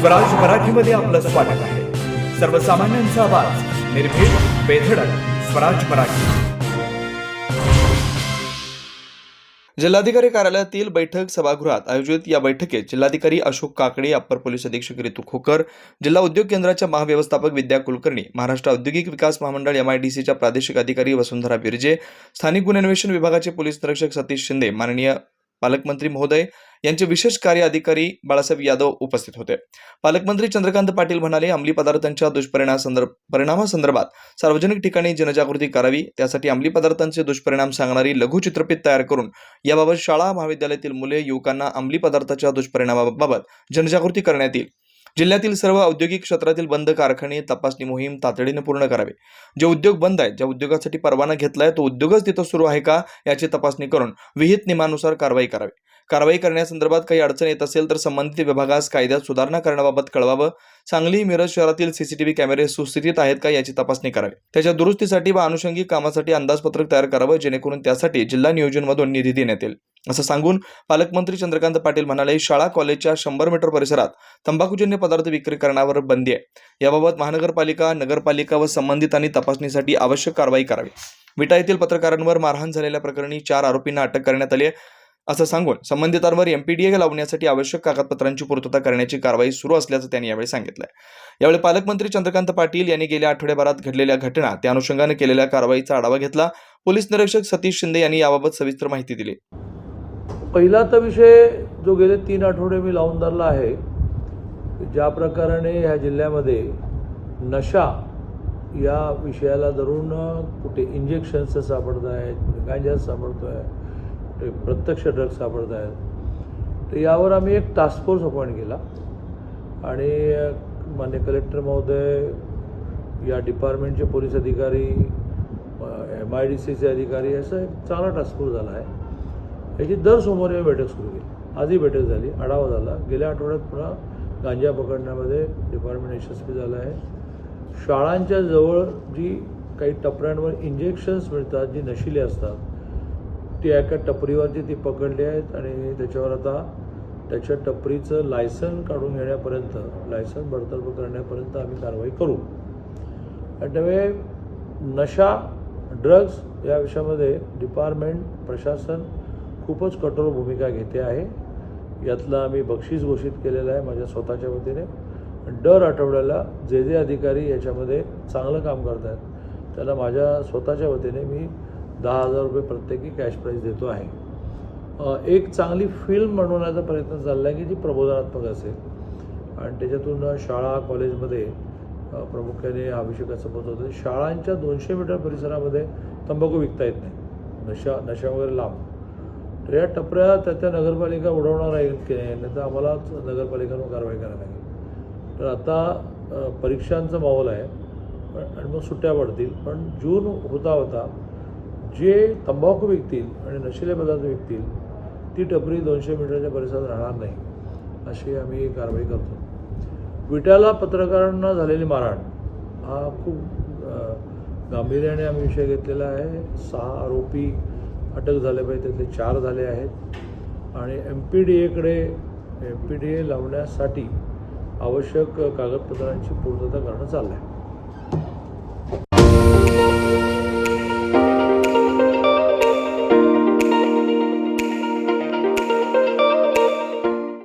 स्वराज मराठीमध्ये आपलं स्वागत आहे. सर्वसामान्यांचा आवाज, निर्भीड, बेधडक. स्वराज मराठी. जिल्हाधिकारी कार्यालयातील बैठक सभागृहात आयोजित या बैठकीत जिल्हाधिकारी अशोक काकडे, अप्पर पोलीस अधीक्षक रितू खोकर, जिल्हा उद्योग केंद्राच्या महाव्यवस्थापक विद्या कुलकर्णी, महाराष्ट्र औद्योगिक विकास महामंडळ MIDCच्या प्रादेशिक अधिकारी वसुंधरा बिर्जे, स्थानिक गुन्हे अन्वेषण विभागाचे पोलीस निरीक्षक सतीश शिंदे, माननीय पालकमंत्री महोदय यांचे विशेष कार्य अधिकारी बाळासाहेब यादव उपस्थित होते. पालकमंत्री चंद्रकांत पाटील म्हणाले, अंमली पदार्थांच्या दुष्परिणामासंदर्भात सार्वजनिक ठिकाणी जनजागृती करावी. त्यासाठी अंमली पदार्थांचे दुष्परिणाम सांगणारी लघुचित्रफित तयार करून याबाबत शाळा महाविद्यालयातील मुले युवकांना अंमली पदार्थाच्या दुष्परिणामाबाबत जनजागृती करण्यात येईल. जिल्ह्यातील सर्व औद्योगिक क्षेत्रातील बंद कारखाने तपासणी मोहीम तातडीने पूर्ण करावी. जे उद्योग बंद आहेत, ज्या उद्योगासाठी परवाना घेतलाय तो उद्योगच तिथं सुरू आहे का याची तपासणी करून विहित नियमानुसार कारवाई करावी. कारवाई करण्यासंदर्भात काही अडचण येत असेल तर संबंधित विभागास कायद्यात सुधारणा करण्याबाबत कळवावं. सांगली, मिरज शहरातील CCTV कॅमेरे सुस्थितीत आहेत का याची तपासणी करावी. त्याच्या दुरुस्तीसाठी व अनुषंगिक कामासाठी अंदाजपत्रक तयार करावं, जेणेकरून त्यासाठी जिल्हा नियोजनमधून निधी देण्यात येईल, असं सांगून पालकमंत्री चंद्रकांत पाटील म्हणाले, शाळा कॉलेजच्या 100 मीटर परिसरात तंबाखूजन्य पदार्थ विक्री करण्यावर बंदी आहे. याबाबत महानगरपालिका, नगरपालिका व संबंधितांनी तपासणीसाठी आवश्यक कारवाई करावी. विटा येथील पत्रकारांवर मारहाण झालेल्या प्रकरणी 4 आरोपींना अटक करण्यात आली आहे, असं सांगून संबंधितांवर MPDA लावण्यासाठी आवश्यक कागदपत्रांची पूर्तता करण्याची कारवाई सुरू असल्याचं त्यांनी यावेळी सांगितलं. यावेळी पालकमंत्री चंद्रकांत पाटील यांनी गेल्या आठवड्याभरात घडलेल्या घटना, त्या अनुषंगाने केलेल्या कारवाईचा आढावा घेतला. पोलीस निरीक्षक सतीश शिंदे यांनी याबाबत सविस्तर माहिती दिली. पहिला तर विषय जो गेले 3 आठवडे मी लावून धरला आहे, ज्या प्रकाराने ह्या जिल्ह्यामध्ये नशा या विषयाला धरून कुठे इंजेक्शन्स सापडत आहेत, कुठे गांजा सापडतो आहे, कुठे प्रत्यक्ष ड्रग्ज सापडत आहेत. तर यावर आम्ही एक टास्क फोर्स अपॉइंट केला आणि माननीय कलेक्टर महोदय, या डिपार्टमेंटचे पोलीस अधिकारी, MIDCचे अधिकारी, असा एक चांगला टास्क फोर्स झाला आहे. याची दर सोमवारी बैठक सुरू केली. आजही बैठक झाली, आढावा झाला. गेल्या आठवड्यात पुन्हा गांजा पकडण्यामध्ये डिपार्टमेंट यशस्वी झालं आहे. शाळांच्या जवळ जी काही टपऱ्यांवर इंजेक्शन्स मिळतात, जी नशिली असतात, ती एका टपरीवरची ती पकडली आहेत आणि त्याच्यावर आता त्याच्या टपरीचं लायसन काढून घेण्यापर्यंत, लायसन बडतर्फ करण्यापर्यंत आम्ही कारवाई करू. त्यामुळे नशा, ड्रग्ज या विषयामध्ये डिपार्टमेंट, प्रशासन खूपच कठोर भूमिका घेते आहे. यातलं आम्ही बक्षीस घोषित केलेलं आहे माझ्या स्वतःच्या वतीने. दर आठवड्याला जे अधिकारी याच्यामध्ये चांगलं काम करत आहेत त्याला माझ्या स्वतःच्या वतीने मी 10,000 रुपये प्रत्येकी कॅश प्राईज देतो आहे. एक चांगली फिल्म बनवण्याचा प्रयत्न चालला आहे की जी प्रबोधनात्मक असेल आणि त्याच्यातून शाळा, कॉलेजमध्ये प्रामुख्याने हा विषय कसा पोहोचवतो. शाळांच्या 200 मीटर परिसरामध्ये तंबाखू विकता येत नाही, नशा वगैरे लांब. तर या टपऱ्या त्या नगरपालिका उडवणार आहे की नाही तर आम्हालाच नगरपालिकेवर कारवाई करायला लागेल. तर आता परीक्षांचा माहोल आहे आणि मग सुट्ट्या पडतील. पण जून होता जे तंबाखू विकतील आणि नशिले पदार्थ विकतील ती टपरी 200 मीटरच्या परिसरात राहणार नाही, अशी आम्ही कारवाई करतो. विट्याला पत्रकारांना झालेली मारहाण हा खूप गांभीर्याने आम्ही विषय घेतलेला आहे. 6 आरोपी अटक झाले पाहिजे, त्यातले 4 झाले आहेत आणि MPDA लावण्यासाठी आवश्यक कागदपत्रांची पूर्तता करणं चाललं आहे.